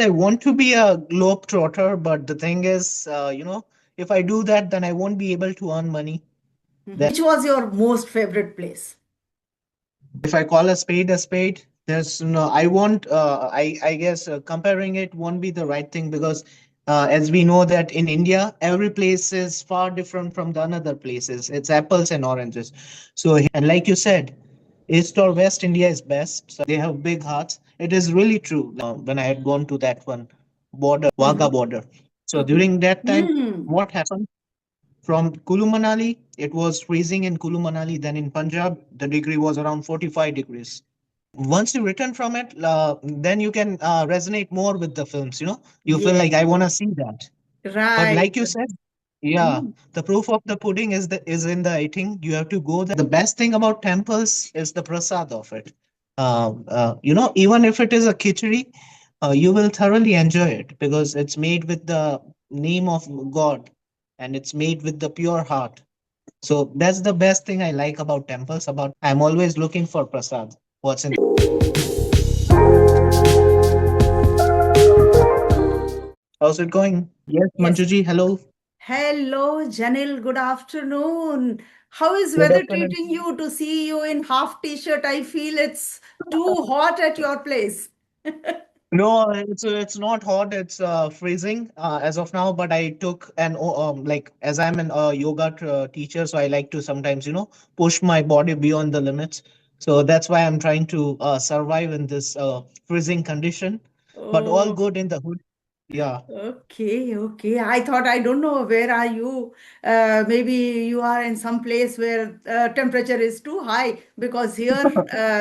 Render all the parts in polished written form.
I want to be a globetrotter, but the thing is, if I do that, then I won't be able to earn money. Which was your most favorite place? If I call a spade, there's no. I won't. I guess comparing it won't be the right thing because, as we know that in India, every place is far different from the another places. It's apples and oranges. So and like you said, East or West India is best. So they have big hearts. It is really true. When I had gone to that one border, Wagah Mhm. border. So during that time, Hmm. what happened? From Kulu Manali, it was freezing in Kulu Manali. Then in Punjab, the degree was around 45 degrees. Once you return from it, then you can resonate more with the films. You feel Yes. like I want to see that. But Right. like you said, yeah, Mm. the proof of the pudding is in the eating. You have to go there. The best thing about temples is the prasad of it. Even if it is a khichdi, you will thoroughly enjoy it because it's made with the name of God and it's made with the pure heart. So that's the best thing I like about temples. About I'm always looking for prasad. What's in? How's it going? Yes, Yes. Manjuji. Hello. Hello, Janil. Good afternoon. How is Good weather afternoon. treating you to see you in half t-shirt? I feel it's too hot at your place. No, it's not hot. It's freezing as of now. But I took like as I'm an yoga teacher, so I like to sometimes push my body beyond the limits. So that's why I'm trying to survive in this freezing condition. But all Oh, good in the hood. Yeah. okay, okay. I thought I don't know where are you. Maybe you are in some place where temperature is too high because here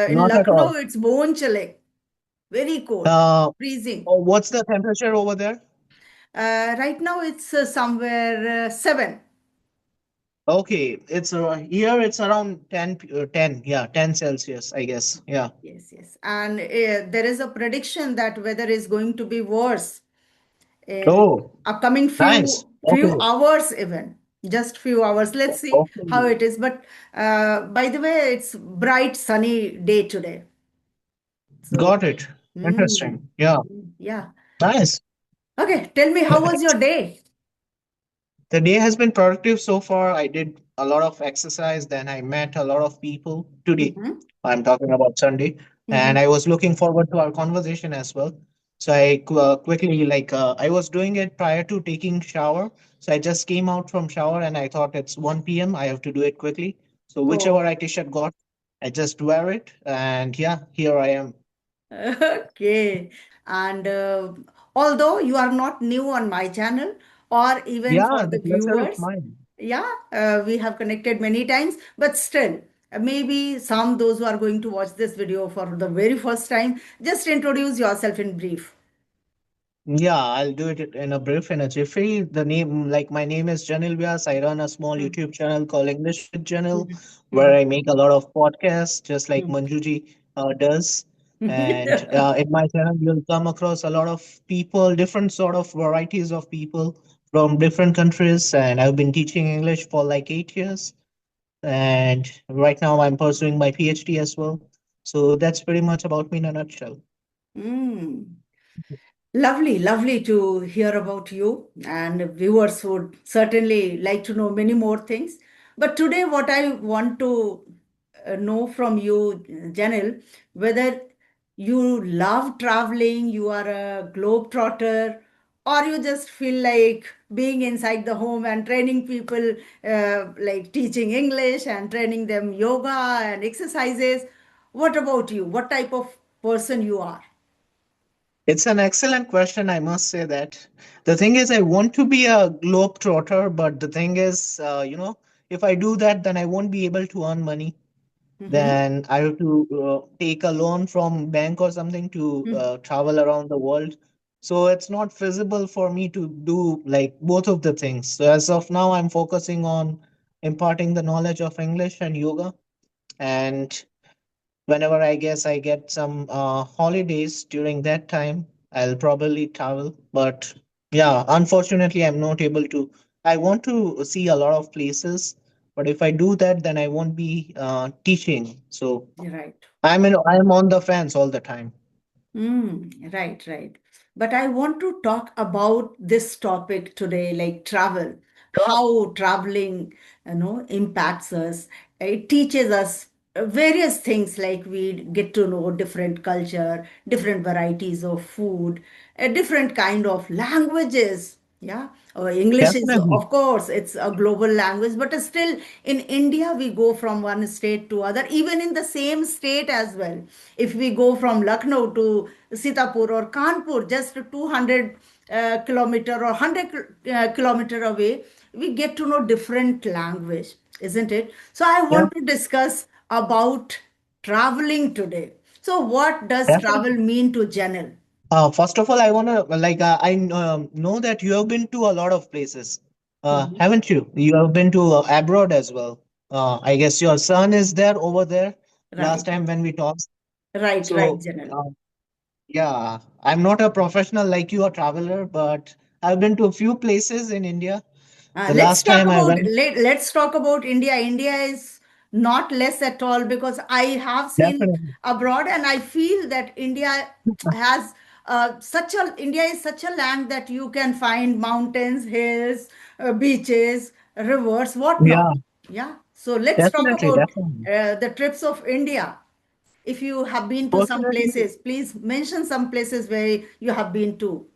in Not at Lucknow all. it's bone chilling, very cold, Uh, freezing. what's the temperature over there? Right now it's somewhere 7. Okay, it's here. It's around 10. Yeah, 10 Celsius, I guess. Yeah. Yes, yes. And there is a prediction that weather is going to be worse in Oh, upcoming nice. few Okay. hours even. Just few hours. Let's see how Okay. it is. But by the way, it's bright sunny day today. So, Got it. mm, Interesting. Yeah. yeah. Nice. Okay, tell me how was your day? The day has been productive so far. I did a lot of exercise, then I met a lot of people today. Mm-hmm, I'm talking about Sunday, mm-hmm. and I was looking forward to our conversation as well. So I quickly I was doing it prior to taking shower. So I just came out from shower and I thought it's 1 p.m. I have to do it quickly. So whichever Oh. I t-shirt got, I just wear it, and yeah, here I am. Okay. And although you are not new on my channel or even for Yeah, the the pleasure is viewers, mine. yeah, we have connected many times, but still, maybe some those who are going to watch this video for the very first time, just introduce yourself in brief. Yeah, I'll do it in a brief, in a jiffy. My name is Janil Vyas. I run a small Mm. YouTube channel called English with Janil, Mhm. where Mhm. I make a lot of podcasts, just like Mhm. Manjuji does. And in my channel, you'll come across a lot of people, different sort of varieties of people from different countries. And I've been teaching English for like 8 years. And right now, I'm pursuing my PhD as well. So that's pretty much about me in a nutshell. Mm. Lovely, lovely to hear about you, and viewers would certainly like to know many more things. But today, what I want to know from you, Janil, whether you love traveling, you are a globetrotter, or you just feel like being inside the home and training people, like teaching English and training them yoga and exercises. What about you? What type of person you are? It's an excellent question, I must say that. The thing is, I want to be a globetrotter, but the thing is, if I do that, then I won't be able to earn money. Mm-hmm. Then I have to take a loan from bank or something to travel around the world. So it's not feasible for me to do like both of the things. So as of now, I'm focusing on imparting the knowledge of English and yoga. And whenever I guess I get some holidays during that time, I'll probably travel. But yeah, unfortunately, I'm not able to. I want to see a lot of places, but if I do that, then I won't be teaching. So Right. I'm on the fence all the time. Right, right. But I want to talk about this topic today, like travel, Sure. how traveling, impacts us. It teaches us various things, like we get to know different culture, different varieties of food, a different kind of languages. Yeah. English is, Definitely. of course, it's a global language, but still in India, we go from one state to other, even in the same state as well. If we go from Lucknow to Sitapur or Kanpur, just 200 kilometer or 100 kilometer away, we get to know different language, isn't it? So I Yeah, want to discuss about traveling today. So what does travel definitely. mean to Janelle? First of all, I wanna like I know that you have been to a lot of places, Mhm. haven't you? You have been to abroad as well. I guess your son is there over there. Last Right, time when we talked. right, right, So Janelle. yeah, I'm not a professional like you, a traveler, but I've been to a few places in India. The Let's last talk time I about went, let's talk about India. India is not less at all because I have seen definitely. abroad and I feel that India has such a India is such a land that you can find mountains, hills, beaches, rivers, whatnot. Yeah, Yeah. So let's talk definitely, about definitely. the trips of India. If you have been to some Fortunately, places, please mention some places where you have been to.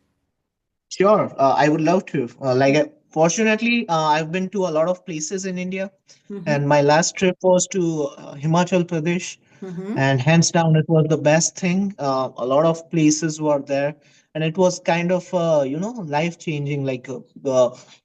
sure, I would love to. Fortunately, I've been to a lot of places in India, Mm-hmm. and my last trip was to Himachal Pradesh, Mm-hmm. and hands down, it was the best thing. A lot of places were there, and it was kind of life changing, like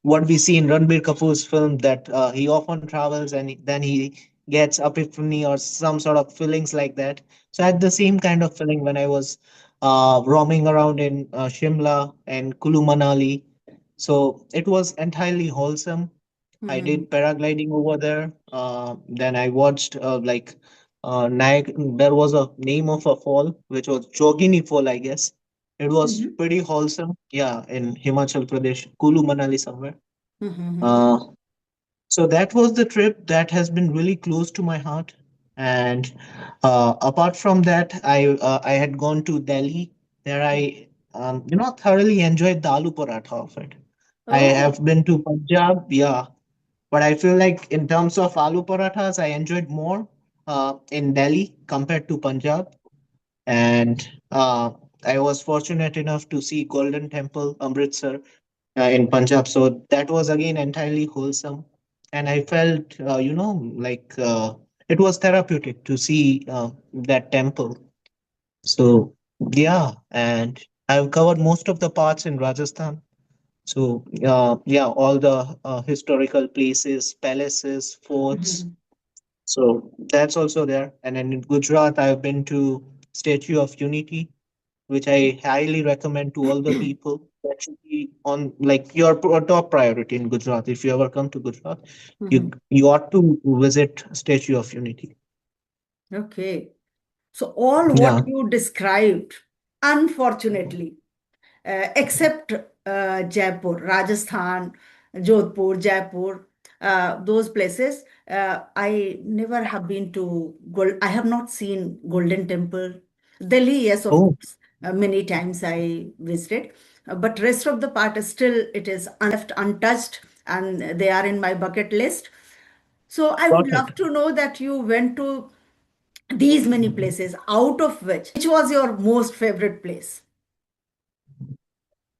what we see in Ranbir Kapoor's film that he often travels and then he gets epiphany or some sort of feelings like that. So I had the same kind of feeling when I was roaming around in Shimla and Kulu Manali. So it was entirely wholesome. I Mm-hmm. did paragliding over there. Then I watched there was a name of a fall which was Jogini Fall, I guess. It was Mm-hmm. pretty wholesome. Yeah, in Himachal Pradesh, Kulu Manali somewhere. Mm-hmm. Uh, so that was the trip that has been really close to my heart. And apart from that, I had gone to Delhi. There I thoroughly enjoyed the aloo paratha of it. I Oh. have been to Punjab, yeah, but I feel like in terms of aloo parathas, I enjoyed more in Delhi compared to Punjab. And I was fortunate enough to see Golden Temple, Amritsar, in Punjab. So that was again entirely wholesome. And I felt, it was therapeutic to see that temple. So, yeah, and I've covered most of the parts in Rajasthan. So, yeah, all the historical places, palaces, forts. Mhm. So that's also there. And then in Gujarat, I've been to Statue of Unity, which I highly recommend to all the people. That should be on like your top priority in Gujarat. If you ever come to Gujarat, you Mhm. you ought to visit Statue of Unity. Okay. So all what Yeah. you described, unfortunately, except Jaipur, Rajasthan, Jodhpur, Jaipur, those places, I never have been to Gold. I have not seen Golden Temple. Delhi, yes, of Oh, course, many times I visited, but rest of the part is still it is left untouched, and they are in my bucket list. So I would got it. love to know that you went to these many places, out of which was your most favorite place?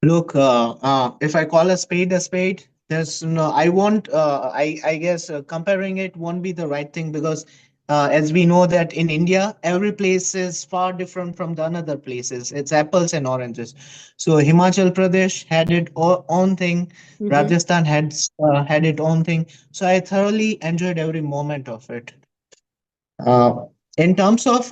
Look, if I call a spade, there's no. I won't. I guess comparing it won't be the right thing because, as we know that in India, every place is far different from the another places. It's apples and oranges. So Himachal Pradesh had its own thing. Mhm. Rajasthan had its own thing. So I thoroughly enjoyed every moment of it. Uh, in terms of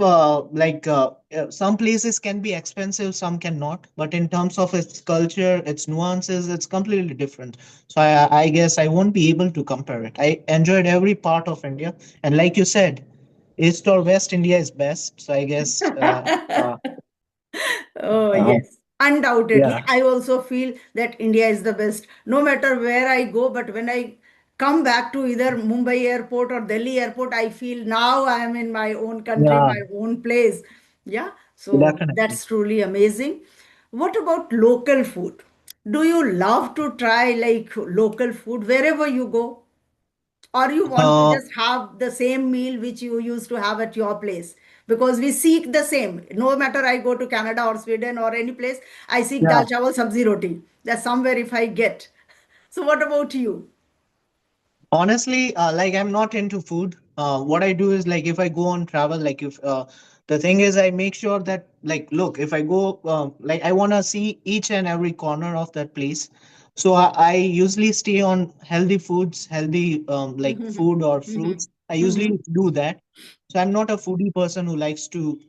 some places can be expensive, some cannot. But in terms of its culture, its nuances, it's completely different. So I guess I won't be able to compare it. I enjoyed every part of India, and like you said, East or West India is best. So I guess, Oh, uh, yes. Undoubtedly. yeah, I also feel that India is the best, no matter where I go. But when I come back to either Mumbai airport or Delhi airport, I feel now I am in my own country, yeah, my own place. Yeah. So Definitely. that's truly amazing. What about local food? Do you love to try like local food wherever you go? Or you want to Uh, just have the same meal which you used to have at your place? Because we seek the same. No matter I go to Canada or Sweden or any place, I seek yeah. dal chawal sabzi roti. That's somewhere if I get. So what about you? Honestly, like I'm not into food. What I do is like if I go on travel, like if the thing is, I make sure that like look, if I go, like I wanna see each and every corner of that place. So I usually stay on healthy foods, healthy like Mhm. food or Mhm. fruits. I Mhm. usually do that. So I'm not a foodie person who likes to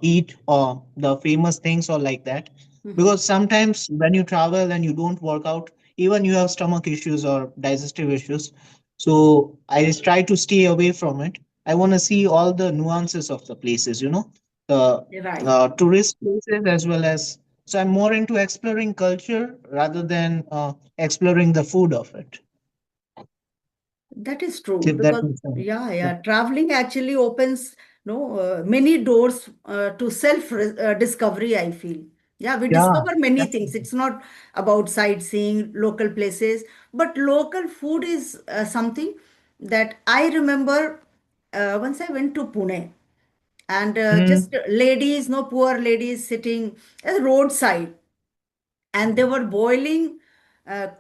eat the famous things or like that. Mhm. Because sometimes when you travel and you don't work out, even you have stomach issues or digestive issues, so I just try to stay away from it. I want to see all the nuances of the places, the Right. tourist places as well as. So I'm more into exploring culture rather than exploring the food of it. That is true If that because makes sense. yeah, Yeah. yeah, traveling actually opens many doors to self discovery. I feel yeah, we Yeah. discover many things. Definitely. It's not about sightseeing local places, but local food is something that I remember. Once I went to Pune, and just Mm, ladies, no poor ladies sitting at the roadside, and they were boiling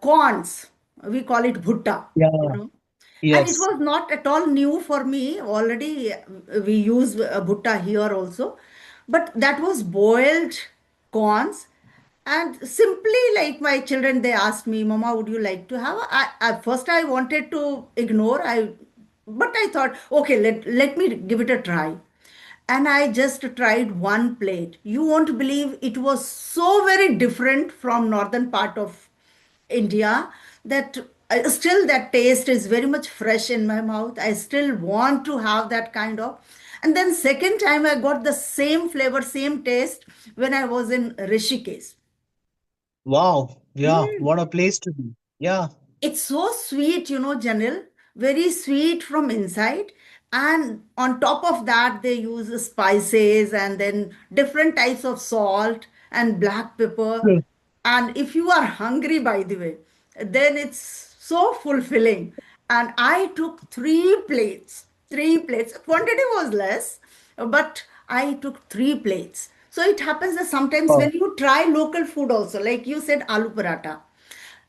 corns. We call it bhutta, you yeah. know. And it Yes. was not at all new for me. Already we use bhutta here also. But that was boiled corns. And simply like my children, they asked me, Mama, would you like to have? At first I wanted to ignore. But I thought, okay, let me give it a try, and I just tried one plate. You won't believe it was so very different from northern part of India that still that taste is very much fresh in my mouth. I still want to have that kind of. And then second time I got the same flavor, same taste when I was in Rishikesh. Wow. Yeah. Mm. What a place to be. Yeah. It's so sweet, Janil, very sweet from inside. And on top of that, they use spices and then different types of salt and black pepper. True. And if you are hungry, by the way, then it's so fulfilling. And I took three plates. Quantity was less, but I took three plates. So it happens that sometimes Oh. when you try local food also, like you said, aloo paratha.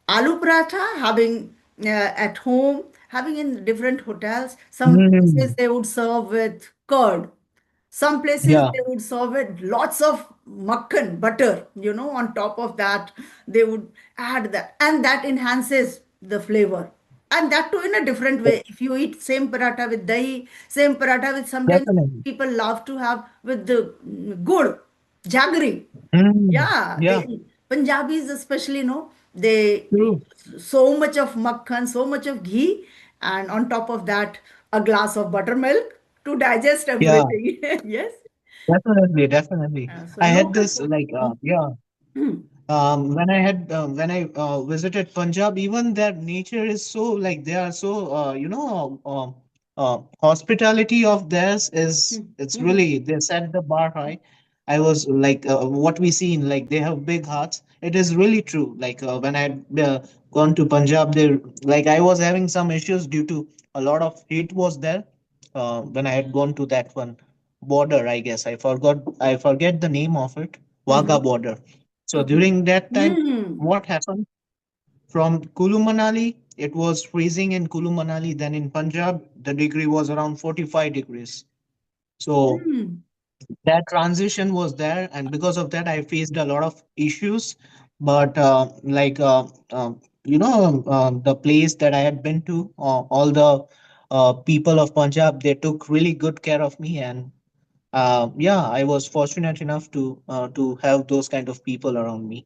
Aloo paratha, having at home, having in different hotels. Some places Mm, they would serve with curd. Some places yeah. they would serve with lots of makhan, butter, on top of that, they would add that. And that enhances the flavor. And that too in a different way. If you eat same paratha with dahi, same paratha with sometimes Definitely. people love to have with the good, jaggery. Mm, Yeah, yeah. Punjabis especially, they True. use so much of makhan, so much of ghee, and on top of that, a glass of buttermilk to digest Yeah. everything. Yes. Definitely. Definitely. So I had local this food. like yeah. When I visited Punjab, even their nature is so like they are so hospitality of theirs is it's Mhm. really they set the bar high. I was like what we seen like they have big hearts. It is really true. Like when I had gone to Punjab, there like I was having some issues due to a lot of heat was there. When I had gone to that one border, I guess I forget the name of it, Wagah Mhm. border. So Mhm. during that time, Mhm. what happened from Kulu Manali? It was freezing in Kulu Manali. Then in Punjab, the degree was around 45 degrees. So Mhm. that transition was there, and because of that, I faced a lot of issues. But the place that I had been to, all the people of Punjab, they took really good care of me, and yeah, I was fortunate enough to have those kind of people around me.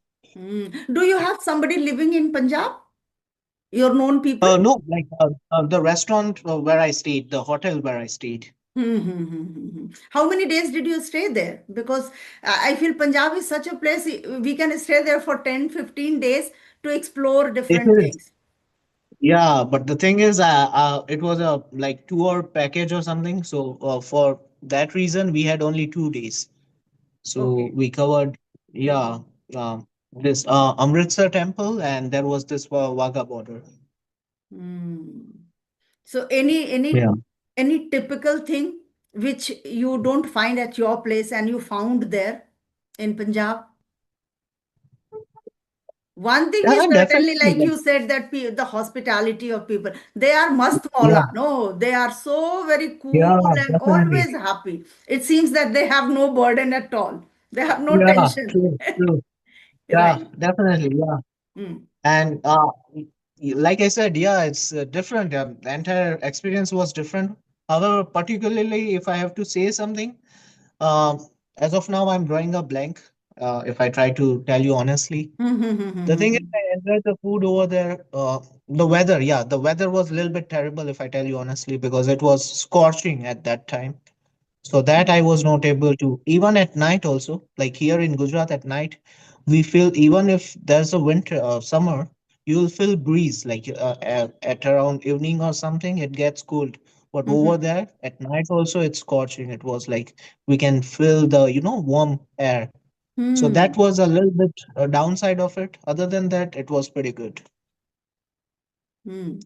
Do you have somebody living in Punjab? Your known people? No, like the restaurant where I stayed, the hotel where I stayed. How many days did you stay there? Because I feel Punjab is such a place, we can stay there for 10, 15 days to explore It different is. things. Yeah, but the thing is, it was a like 2 hour package or something. So for that reason, we had only 2 days. So Okay. we covered, yeah, this Amritsar temple, and there was this Wagah border. Hmm. So any Yeah. any typical thing which you don't find at your place and you found there in Punjab? One thing is Yeah, certainly, definitely. like you said, that the hospitality of people, they are mast Yeah, maula. No, they are so very yeah, cool and definitely. always happy. It seems that they have no burden at all. They have no Yeah, tension. true, true. Yeah, Right. definitely. Yeah. Mm. And like I said, yeah, it's different. The entire experience was different. However, particularly if I have to say something, um, as of now, I'm drawing a blank. If I try to tell you honestly, the thing is, I enjoyed the food over there. The weather, yeah, the weather was a little bit terrible, if I tell you honestly, because it was scorching at that time. So that I was not able to, even at night also, like here in Gujarat at night, we feel even if there's a winter or summer, you'll feel breeze like at around evening or something, it gets cold. But over Mhm. there at night also, it's scorching. It was like we can feel the, warm air. So that Hmm. was a little bit a downside of it. Other than that, it was pretty good. Hmm.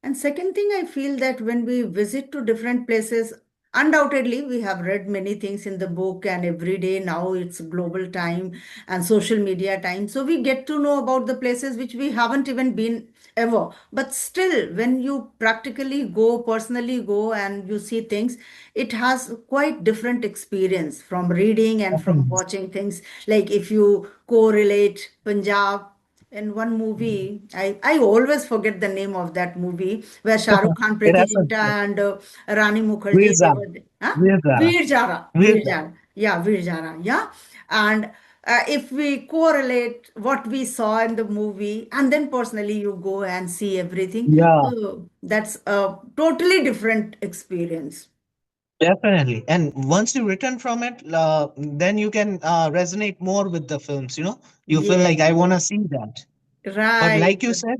And second thing, I feel that when we visit to different places, undoubtedly we have read many things in the book, and every day now it's global time and social media time. So we get to know about the places which we haven't even been ever. But still, when you practically go, personally go, and you see things, it has quite different experience from reading and from Definitely. watching things. Like if you correlate Punjab in one movie, I always forget the name of that movie where Shah Rukh Khan, It Preeti happens. Zinta, and Rani Mukherjee, they Virza, were, huh? Virza, Veer Jara, Veer Virza. Jara, yeah, Veer Jara, yeah. And if we correlate what we saw in the movie, and then personally you go and see everything, Yeah. so that's a totally different experience. Definitely. And once you return from it, then you can resonate more with the films, You feel Yes, like I want to see that. But right. like you said,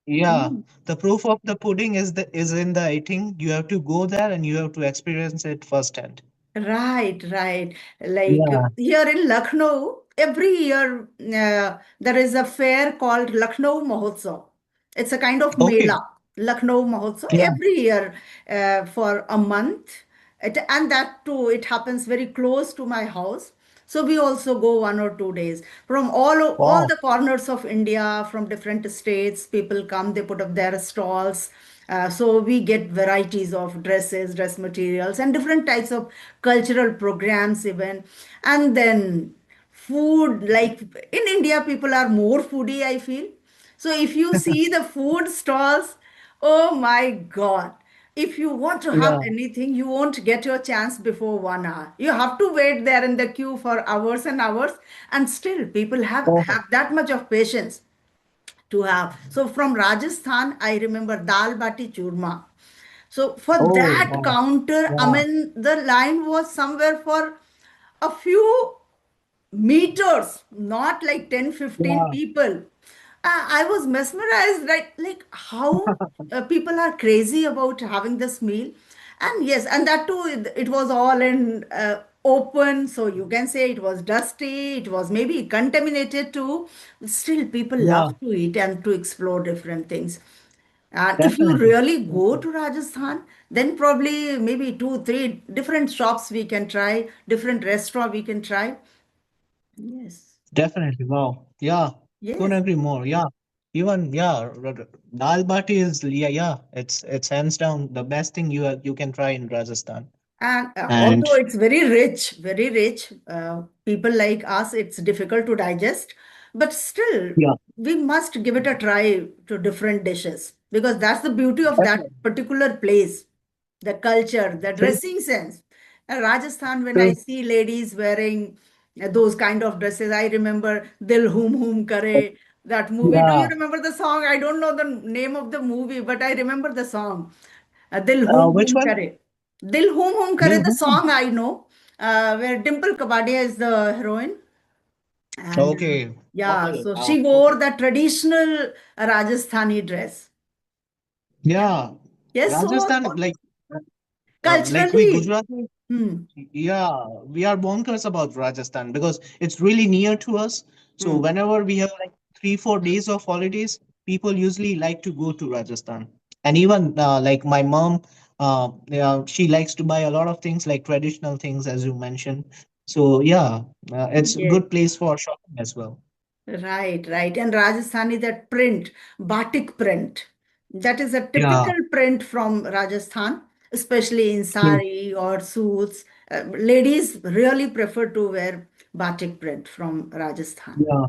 yeah, Hmm. the proof of the pudding is in the eating. You have to go there and you have to experience it firsthand. Right, right. Like Yeah. here in Lucknow, every year there is a fair called Lucknow Mahotsav. It's a kind of Okay. mela, Lucknow Mahotsav, Yeah. every year for a month. And that too, it happens very close to my house. So we also go 1 or 2 days from all Wow. the corners of India, from different states. People come, they put up their stalls. So we get varieties of dresses, dress materials, and different types of cultural programs even. And then food, like in India, people are more foodie, I feel. So if you see the food stalls, oh my God. If you want to have Yeah. anything, you won't get your chance before 1 hour. You have to wait there in the queue for hours and hours. And still, people have Oh. that much of patience to have. So from Rajasthan, I remember dal bati churma. So for Oh, that wow. counter, I Yeah. mean, the line was somewhere for a few meters, not like 10, 15 Yeah. people. I was mesmerized, right? Like how people are crazy about having this meal. And yes, and that too, it was all in open. So you can say it was dusty, it was maybe contaminated too. Still, people Yeah. love to eat and to explore different things. And if you Definitely. really go to Rajasthan, then probably maybe two, three different shops we can try, different restaurant we can try. Yes. Definitely. Wow. Yeah. Couldn't Yes. agree more. Yeah. Even yeah, dal bati is yeah. It's hands down the best thing you can try in Rajasthan. And And although it's very rich, people like us, it's difficult to digest. But still, yeah. we must give it a try to different dishes because that's the beauty of that Definitely. particular place, the culture, the True. dressing sense. Rajasthan, when I True. see ladies wearing those kind of dresses, I remember Dil Hum Kare, that movie. Do you Yeah. remember the song? I don't know the name of the movie, but I remember the song. Dil Which Hum one? Kare. Dil Hum Kare, Dil the Hum. song I know, where Dimple Kapadia is the heroine. And Okay. yeah, Okay. so she Okay. wore the traditional Rajasthani dress. Yeah. Yeah. Yes, so Rajasthan, like we culturally, Gujarati. Hmm. Yeah, we are bonkers about Rajasthan because it's really near to us. So Hmm. whenever we have like 3, 4 days of holidays, people usually like to go to Rajasthan. And even like my mom, yeah, she likes to buy a lot of things like traditional things, as you mentioned. So yeah, it's a Yes. good place for shopping as well. Right, right. And Rajasthani, that print, batik print, that is a Yeah, typical print from Rajasthan, especially in yeah, sari or suits. Ladies really prefer to wear batik print from Rajasthan. yeah.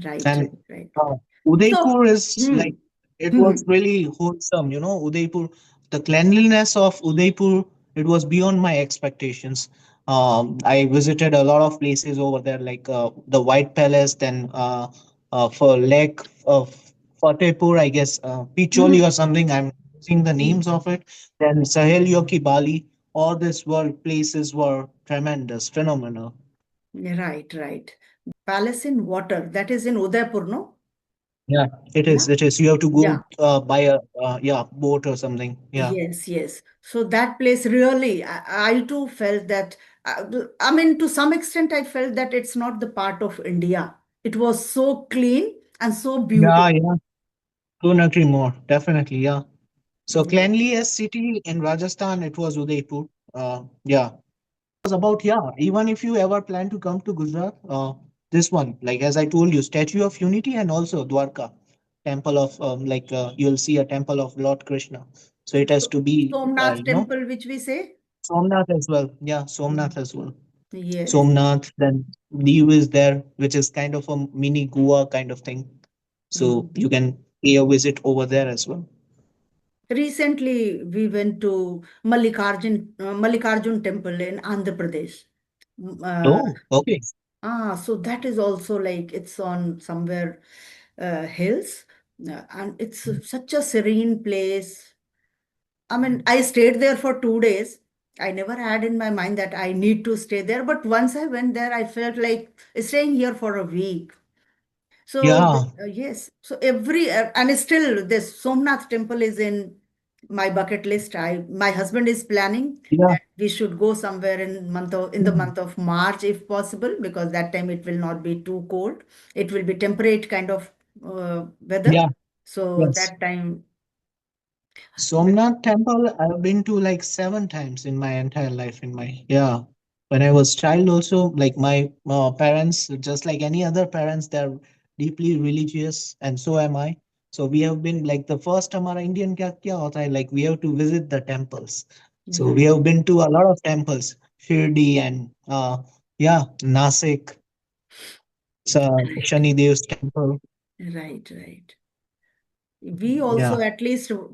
Right, And right, right. uh, So, Udaipur is hmm, like it hmm, was really wholesome, you know. Udaipur, the cleanliness of Udaipur, it was beyond my expectations. I visited a lot of places over there, like the White Palace, then for Lake of Fatehpur, I guess Picholi hmm, or something. I'm using the hmm. names of it. Then Sahel Yoki Bali. All these world places were tremendous, phenomenal. Right, right. Palace in water, that is in Udaipur, no? Yeah, it Yeah. is. It is. You have to Yeah. go by a yeah boat or something. Yeah. Yes, yes. So that place really, I too felt that, I mean, to some extent, I felt that it's not the part of India. It was so clean and so Yeah, beautiful. yeah. Couldn't agree more. Definitely, yeah. So Yeah. cleanliest city in Rajasthan, it was Udaipur. Yeah. Was about yeah. Even if you ever plan to come to Gujarat, this one, like as I told you, Statue of Unity and also Dwarka, temple of like you'll see a temple of Lord Krishna. So it has So, to be Somnath you know temple, which we say. Somnath as well. Yeah, Mm. Somnath as well. Yes. Somnath, then Diu is there, which is kind of a mini Goa kind of thing. So Mm. you can pay a visit over there as well. Recently, we went to Mallikarjun temple in Andhra Pradesh. Mm, Oh, okay. so that is also like it's on somewhere hills, and it's such a serene place. I mean, I stayed there for 2 days. I never had in my mind that I need to stay there, but once I went there, I felt like staying here for a week. So Yeah, yes, so and still this Somnath temple is in my bucket list. My husband is planning yeah, that we should go somewhere in the mm, month of March if possible, because that time it will not be too cold. It will be temperate kind of weather. yeah, So yes. that time, Somnath temple, I've been to like 7 times in my entire life. In my yeah, when I was child, also like my parents, just like any other parents, they're deeply religious, and so am I. So we have been like the first हमारा Indian क्या होता है like we have to visit the temples. So we right, have been to a lot of temples, Shirdi and yeah, Nasik, right, Shani Dev's temple. right, right. We Yeah, also at least 2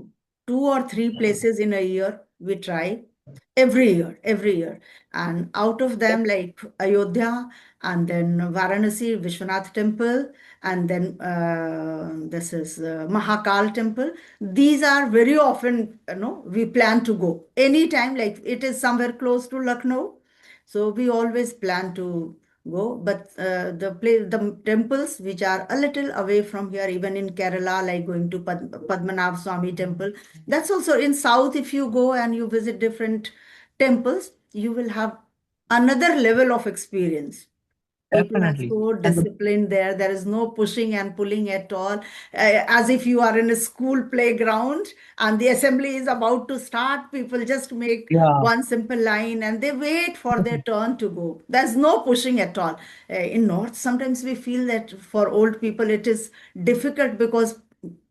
or 3 places in a year we try every year. And out of them, like Ayodhya, and then Varanasi, Vishwanath Temple, and then this is Mahakal Temple. These are very often, we plan to go anytime, like it is somewhere close to Lucknow. So we always plan to go, but the temples which are a little away from here, even in Kerala, like going to Padmanabh Swami temple, that's also in south. If you go and you visit different temples, you will have another level of experience. People are definitely. so And the, disciplined there. There is no pushing and pulling at all. As if you are in a school playground and the assembly is about to start, people just make yeah, one simple line and they wait for their turn to go. There's no pushing at all. In North, sometimes we feel that for old people it is difficult because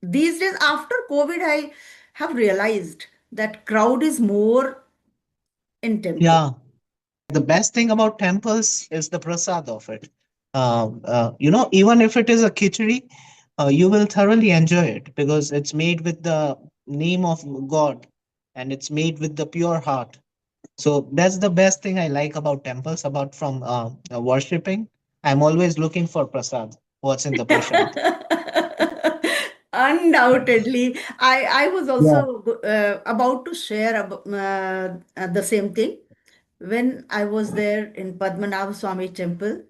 these days after COVID, I have realized that crowd is more in temple. yeah. The best thing about temples is the prasad of it. Even if it is a khichdi, you will thoroughly enjoy it because it's made with the name of God and it's made with the pure heart. So that's the best thing I like about temples, apart from worshipping. I'm always looking for prasad. What's in the prasad? Undoubtedly. I was Yeah. also about to share the same thing when I was there in Padmanabh Swami temple.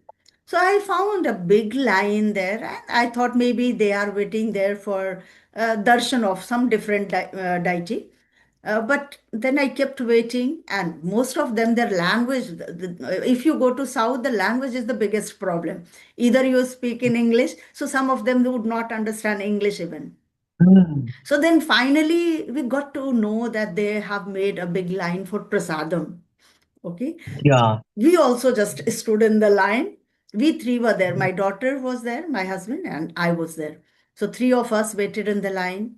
So I found a big line there, and I thought maybe they are waiting there for darshan of some different deity. But then I kept waiting, and most of them, their language, if you go to South, the language is the biggest problem. Either you speak in English, so some of them would not understand English even. Mm. So then finally, we got to know that they have made a big line for prasadam. Okay. Yeah. We also just stood in the line. We three were there. My daughter was there, my husband, and I was there. So three of us waited in the line.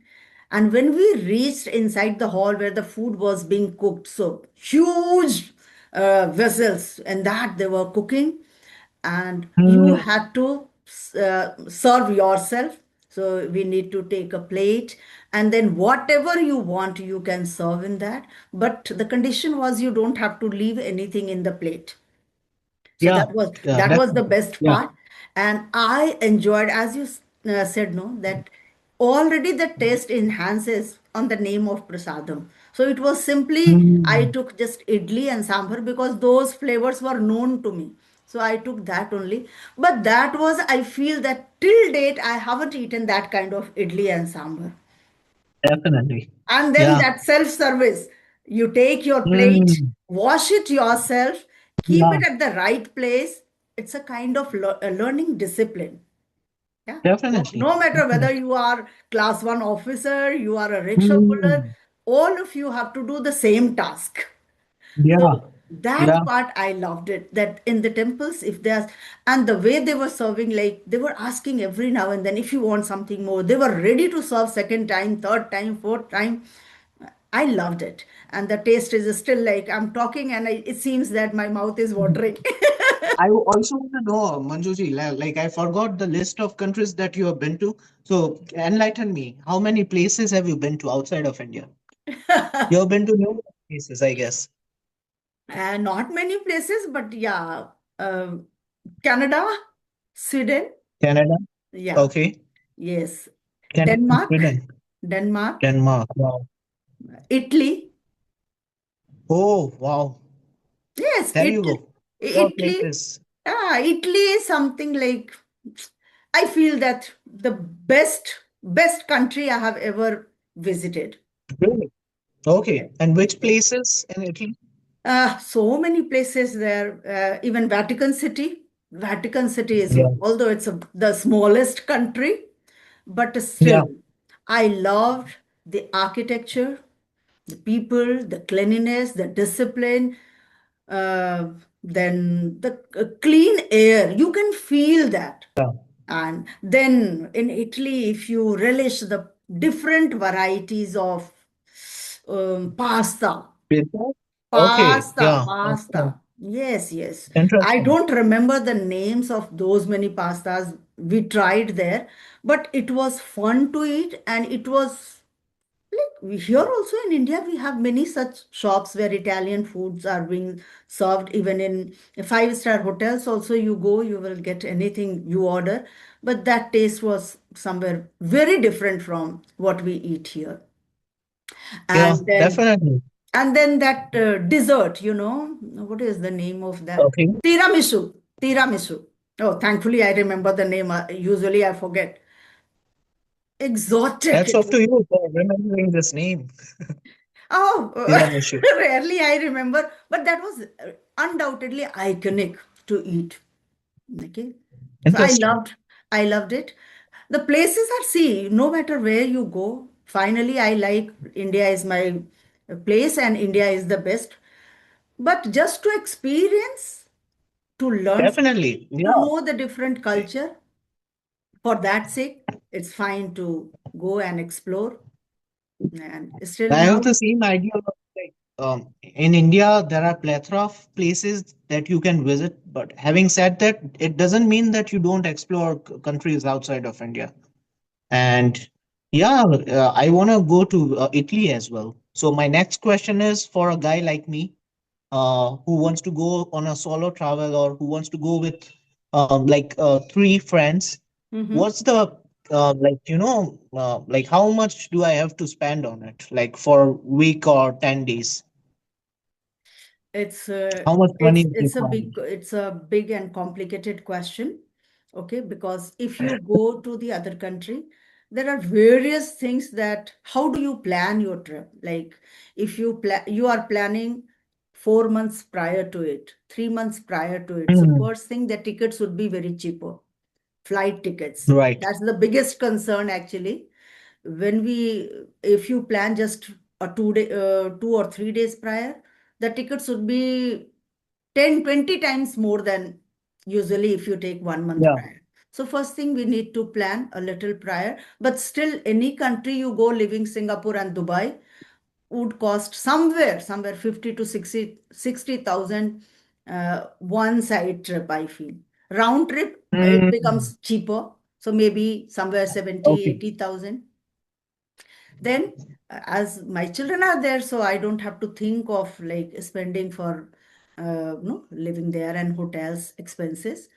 And when we reached inside the hall where the food was being cooked, so huge vessels, and that they were cooking, and you Mm. had to serve yourself. So we need to take a plate, and then whatever you want, you can serve in that. But the condition was you don't have to leave anything in the plate. So Yeah. Yeah. that was the Definitely. best Yeah. part, and I enjoyed, as you said, no, that already the taste enhances on the name of prasadam. So it was simply I Mm. took just idli and sambar because those flavors were known to me. So I took that only. But that was, I feel that till date I haven't eaten that kind of idli and sambar. Definitely. And then Yeah. that self service, you take your plate, Mm. wash it yourself, keep Yeah. it at the right place. It's a kind of a learning discipline. Yeah. No, Definitely. no matter whether Definitely. you are class one officer, you are a rickshaw puller, Mm. all of you have to do the same task. Yeah. So that Yeah. part I loved it. That in the temples, if there's, and the way they were serving, like they were asking every now and then if you want something more. They were ready to serve second time, third time, fourth time. I loved it. And the taste is still like I'm talking and it seems that my mouth is watering. I also want to know, Manjuji, like I forgot the list of countries that you have been to. So enlighten me. How many places have you been to outside of India? You have been to numerous places, I guess. And not many places, but yeah, um, Canada, Sweden, Canada. yeah, Okay. yes, Canada, Denmark, Sweden, Denmark, Denmark. Wow. Italy, Oh, wow. yes, There you Italy, go. Four Italy, places. Italy is something like I feel that the best country I have ever visited. Really? Yeah. Okay. And which Yes. places in Italy? So many places there, even Vatican City. Vatican City is, Yeah. although it's the smallest country, but Yeah. still, I loved the architecture, the people, the cleanliness, the discipline, uh, then the clean air. You can feel that. Yeah. And then in Italy, if you relish the different varieties of pasta, Pizza? Okay. pasta, Yeah. Okay. pasta. Yes, yes. I Interesting. don't remember the names of those many pastas we tried there, but it was fun to eat, and it was like here also in India, we have many such shops where Italian foods are being served. Even in five-star hotels, also you go, you will get anything you order. But that taste was somewhere very different from what we eat here. Yeah, And then definitely. that dessert, what is the name of that? Okay. Tiramisu. Tiramisu. Oh, thankfully I remember the name. Usually I forget. Exotic Hats it off to was. you for remembering this name. Oh, Tiramisu. rarely I remember, but that was undoubtedly iconic to eat. Okay. So Interesting. I loved it. The places are, see, no matter where you go, finally I like India is my place and India is the best. But just to experience, to learn, Definitely. to Yeah. know the different culture, for that sake, it's fine to go and explore. And still I have now, the same idea of like in India there are plethora of places that you can visit, but having said that, it doesn't mean that you don't explore countries outside of India. And yeah, I want to go to Italy as well. So my next question is for a guy like me, who wants to go on a solo travel or who wants to go with like three friends. mhm, What's the like like how much do I have to spend on it? Like for a week or 10 days? it's How much money is required? it's a big and complicated question. Okay, because if you go to the other country, there are various things that how do you plan your trip? Like if you are planning 4 months prior to it, 3 months prior to it. So Mm, first thing, the tickets would be very cheaper. Flight tickets. right. That's the biggest concern actually. When we, if you plan just a 2 day, 2 or 3 days prior, the tickets would be 10, 20 times more than usually if you take 1 month Yeah. prior. So first thing we need to plan a little prior, but still any country you go, living Singapore and Dubai would cost somewhere 50 to 60,000 one side trip, I feel. Round trip, it Mm, becomes cheaper. So maybe somewhere 70, okay. 80,000. Then as my children are there, so I don't have to think of like spending for no living there and hotels expenses.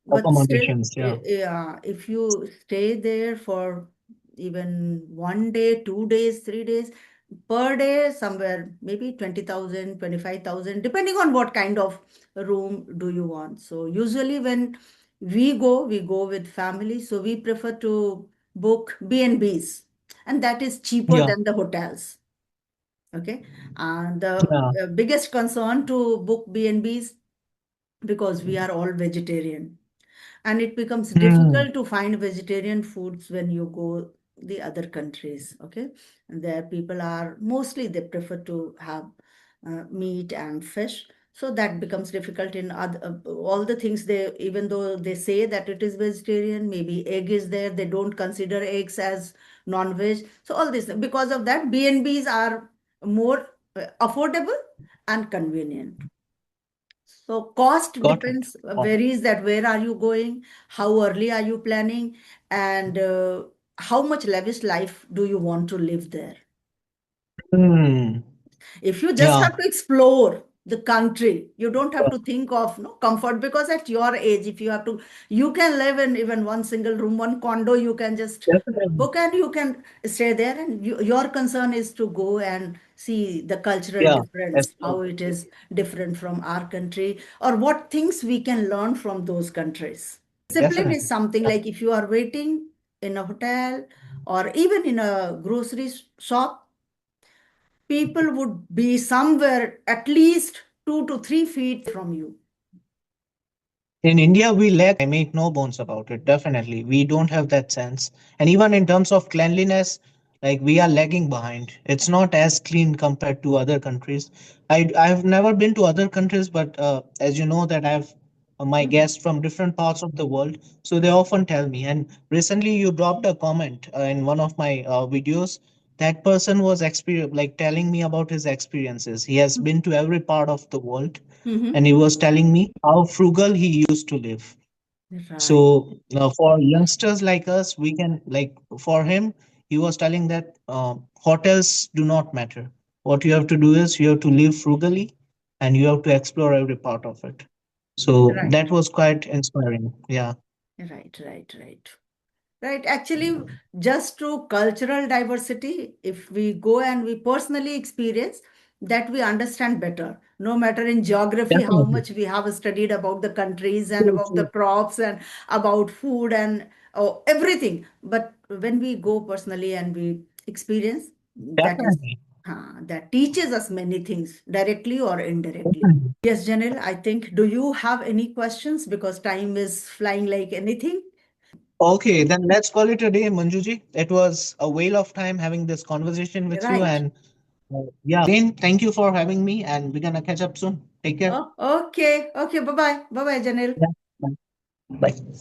But still, Accommodations. Yeah. if you stay there for even 1 day, 2 days, 3 days, per day, somewhere maybe 20,000, 25,000, depending on what kind of room do you want. So usually when we go with family, so we prefer to book B&Bs, and that is cheaper Yeah. than the hotels. Okay. And the Yeah. biggest concern to book B&Bs, because we are all vegetarian, and it becomes Mm, difficult to find vegetarian foods when you go the other countries. Okay. And there people are mostly, they prefer to have meat and fish, so that becomes difficult in other all the things. They, even though they say that it is vegetarian, maybe egg is there, they don't consider eggs as non-veg. So all this, because of that, B&Bs are more affordable and convenient. So cost got it. depends, Got it. varies, that where are you going, how early are you planning, and how much lavish life do you want to live there. Mm, If you just yeah. have to explore the country, you don't have to think of no comfort, because at your age, if you have to, you can live in even one single room, one condo, you can just Definitely. book and you can stay there. And your concern is to go and see the cultural Yeah. difference, how it Absolutely. is different from our country, or what things we can learn from those countries. Discipline is Definitely. something like if you are waiting in a hotel or even in a grocery shop, people would be somewhere at least 2 to 3 feet from you. In India, we lack, I make no bones about it. Definitely. We don't have that sense. And even in terms of cleanliness, like we are lagging behind. It's not as clean compared to other countries. I've never been to other countries, but as you know that I've my Mhm. guests from different parts of the world, so they often tell me. And recently, you dropped a comment in one of my videos. That person was like telling me about his experiences. He has been to every part of the world, Mhm. and he was telling me how frugal he used to live. Right, So for youngsters like us, we can like for him, he was telling that hotels do not matter. What you have to do is you have to live frugally, and you have to explore every part of it. So right, that was quite inspiring. Yeah. right. Right. Actually, just through cultural diversity, if we go and we personally experience, that we understand better. No matter in geography, how Definitely. much we have studied about the countries and True, about the true. crops and about food and oh, everything. But when we go personally and we experience, that is, Definitely. that teaches us many things directly or indirectly. Definitely. Yes, Janil, I think, do you have any questions? Because time is flying like anything. Okay, then let's call it a day, Manjuji. It was a whale of time having this conversation with you, Right. and yeah, again, thank you for having me, and we're gonna catch up soon. Take care. Oh, okay. Okay. Bye bye. Bye bye, Janil. Yeah. Bye. Bye.